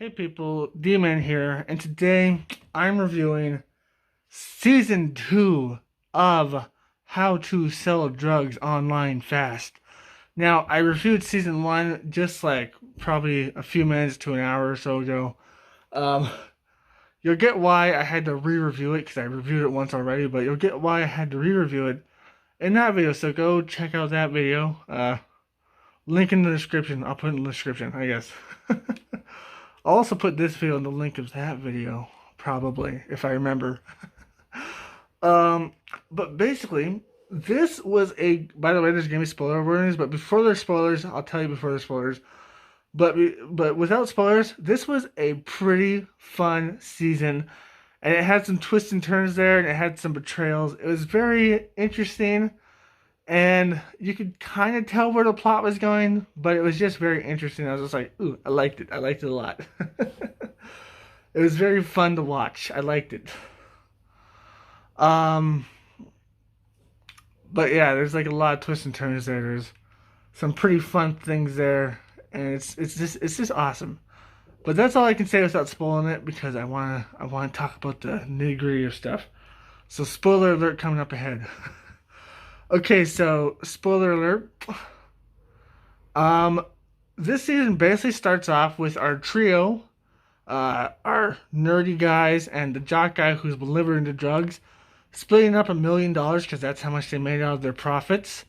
Hey people, D-Man here, and today I'm reviewing Season 2 of How to Sell Drugs Online Fast. Now, I reviewed Season 1 just like probably a few minutes to an hour or so ago. Um, you'll get why I had to re-review it, because I reviewed it once already, but you'll get why I had to re-review it in that video, so go check out that video. Link in the description. I'll put it in the description, I guess. I'll also put this video in the link of that video, probably, if I remember. Um, but basically, this was a. By the way, there's gonna be spoiler warnings, but before there's spoilers, I'll tell you before there's spoilers. But without spoilers, this was a pretty fun season, and it had some twists and turns there, and it had some betrayals. It was very interesting, and you could kind of tell where the plot was going, but it was just very interesting. I was just like, ooh, I liked it. I liked it a lot. It was very fun to watch. I liked it. Um, but yeah, there's like a lot of twists and turns there. There's some pretty fun things there, and it's just awesome. But that's all I can say without spoiling it, because I wanna talk about the nitty gritty of stuff. So spoiler alert coming up ahead. Okay, so spoiler alert. Um, this season basically starts off with our trio, our nerdy guys and the jock guy who's been delivering the drugs, splitting up $1 million because that's how much they made out of their profits,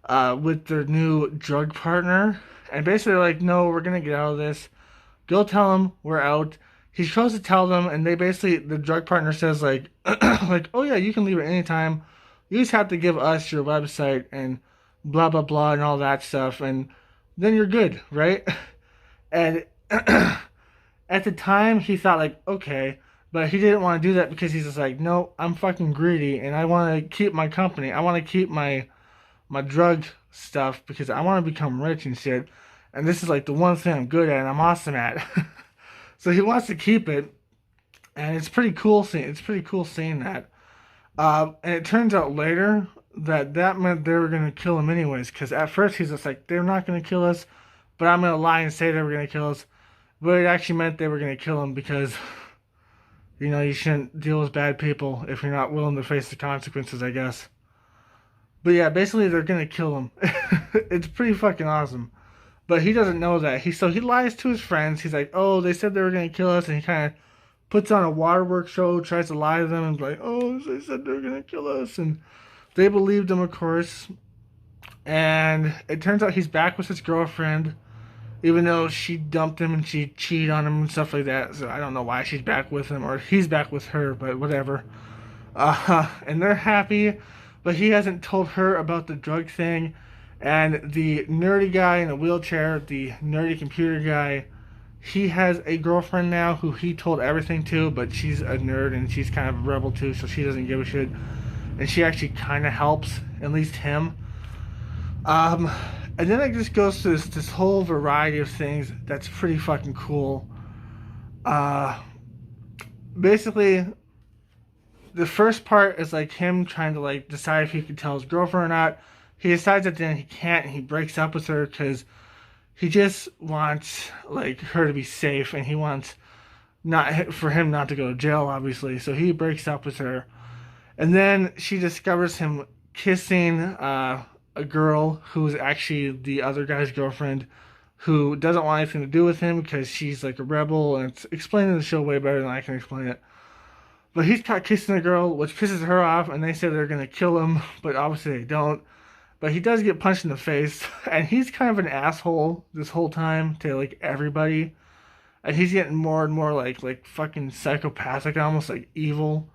with their new drug partner. And basically, they're like, no, we're gonna get out of this. Go tell him we're out. He goes to tell them, and they basically, the drug partner says like, like, oh yeah, you can leave at any time. You just have to give us your website and blah blah blah and all that stuff, and then you're good, right? And at the time, he thought like, okay, but he didn't want to do that because he's just like, no, I'm fucking greedy, and I want to keep my company. I want to keep my drug stuff because I want to become rich and shit. And this is like the one thing I'm good at and I'm awesome at. So he wants to keep it, and it's pretty cool seeing. It's pretty cool seeing that. And it turns out later that that meant they were gonna kill him anyways. Because at first he's just like, they're not gonna kill us, but I'm gonna lie and say they were gonna kill us. But it actually meant they were gonna kill him because, you shouldn't deal with bad people if you're not willing to face the consequences, I guess. But yeah, basically they're gonna kill him. It's pretty fucking awesome. But he doesn't know that. He lies to his friends. He's like, oh, they said they were gonna kill us, and he kind of puts on a waterworks show, tries to lie to them, and like, oh, they said they were gonna kill us, and they believed him, of course. And it turns out he's back with his girlfriend, even though she dumped him and she cheated on him and stuff like that. So I don't know why she's back with him, or he's back with her, but whatever. And they're happy, but he hasn't told her about the drug thing. And the nerdy guy in a wheelchair, the nerdy computer guy, he has a girlfriend now who he told everything to, but she's a nerd and she's kind of a rebel too, so she doesn't give a shit. And she actually kind of helps, at least him. Um, and then it just goes through this whole variety of things that's pretty fucking cool. Uh, Basically, the first part is like him trying to like decide if he can tell his girlfriend or not. He decides that then he can't, and he breaks up with her because he just wants like her to be safe, and he wants not for him not to go to jail, obviously. So he breaks up with her, and then she discovers him kissing a girl who's actually the other guy's girlfriend, who doesn't want anything to do with him because she's like a rebel, and it's explaining the show way better than I can explain it. But he's caught kissing a girl, which pisses her off, and they say they're gonna kill him, but obviously they don't. But he does get punched in the face, and he's kind of an asshole this whole time to like everybody. And he's getting more and more like fucking psychopathic, almost like evil.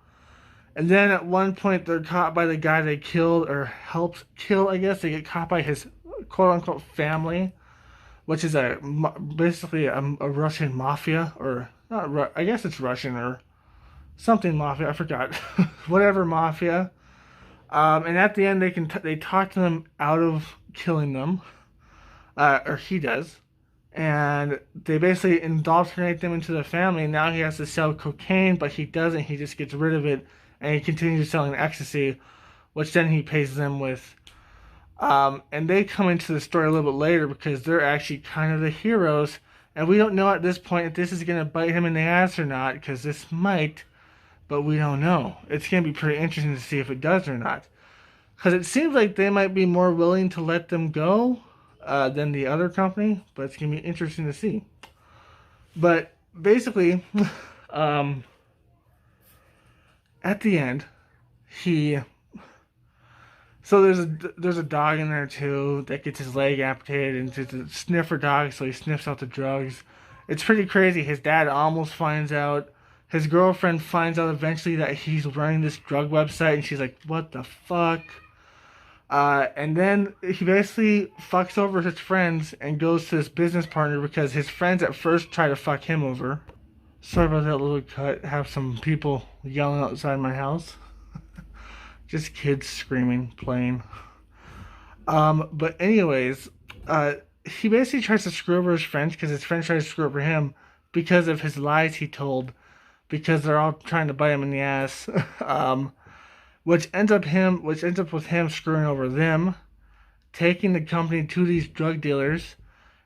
And then at one point they're caught by the guy they killed or helped kill, I guess. They get caught by his quote unquote family, which is basically a Russian mafia, or not. I guess it's Russian or something mafia. I forgot. Whatever mafia. And at the end, they talk them out of killing them, or he does, and they basically indoctrinate them into the family. And now he has to sell cocaine, but he doesn't. He just gets rid of it, and he continues selling ecstasy, which then he pays them with. And they come into the story a little bit later because they're actually kind of the heroes, And we don't know at this point if this is going to bite him in the ass or not, because this might, but we don't know. It's going to be pretty interesting to see if it does or not. Because it seems like they might be more willing to let them go than the other company, but it's going to be interesting to see. But basically, at the end, so there's a dog in there too that gets his leg amputated, and it's a sniffer dog, so he sniffs out the drugs. It's pretty crazy. His dad almost finds out. His girlfriend finds out eventually that he's running this drug website, and she's like, "What the fuck?" And then he basically fucks over his friends and goes to his business partner because his friends at first try to fuck him over. Sorry about that little cut. Have some people yelling outside my house. Just kids screaming, playing. But anyways, he basically tries to screw over his friends because his friends try to screw over him because of his lies he told, because they're all trying to bite him in the ass. Which ends up with him screwing over them, taking the company to these drug dealers,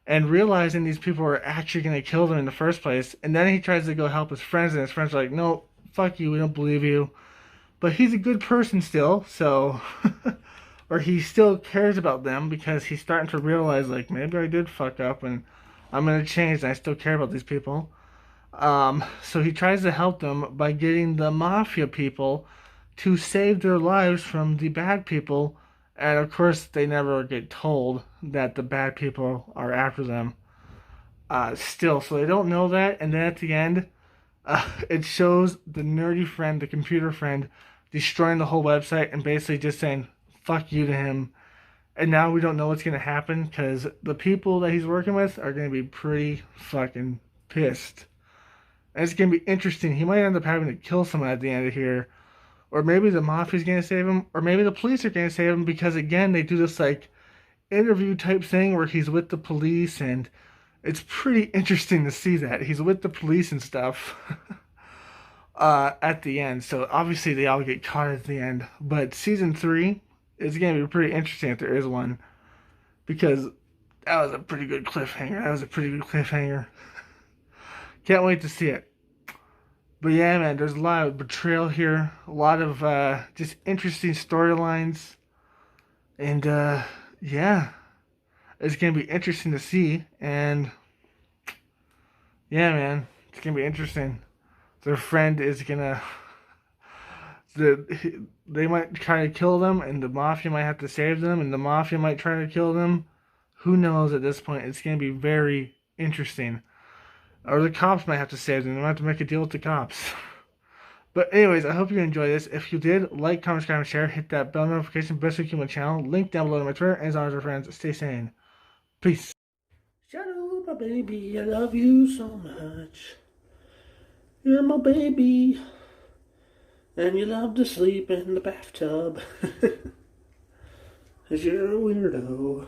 and realizing these people are actually going to kill them in the first place. And then he tries to go help his friends, and his friends are like, "No, fuck you, we don't believe you." But he's a good person still, so... or he still cares about them because he's starting to realize, like, maybe I did fuck up and I'm going to change and I still care about these people. So he tries to help them by getting the mafia people to save their lives from the bad people. And of course, they never get told that the bad people are after them still. So they don't know that. And then at the end, it shows the nerdy friend, the computer friend, destroying the whole website and basically just saying fuck you to him. And now we don't know what's going to happen because the people that he's working with are going to be pretty fucking pissed. And it's going to be interesting. He might end up having to kill someone at the end of here. Or maybe the mafia's going to save him. Or maybe the police are going to save him because, again, they do this, like, interview type thing where he's with the police. And it's pretty interesting to see that. He's with the police and stuff. At the end. So obviously they all get caught at the end. But season 3 is going to be pretty interesting if there is one. Because that was a pretty good cliffhanger. Can't wait to see it. But yeah, man, there's a lot of betrayal here. A lot of just interesting storylines. And yeah. It's going to be interesting to see. And yeah, man. It's going to be interesting. Their friend is gonna... They might try to kill them, and the mafia might have to save them, and the mafia might try to kill them. Who knows at this point? It's gonna be very interesting. Or the cops might have to save them. They might have to make a deal with the cops. But anyways, I hope you enjoyed this. If you did, like, comment, subscribe, and share. Hit that bell notification. Best to keep my channel. Link down below to my Twitter. And as always, our friends, stay sane. Peace. Shadow, my baby, I love you so much. You're my baby, and you love to sleep in the bathtub, 'cause you're a weirdo.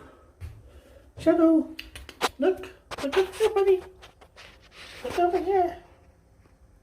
Shadow, look at buddy. Look over here.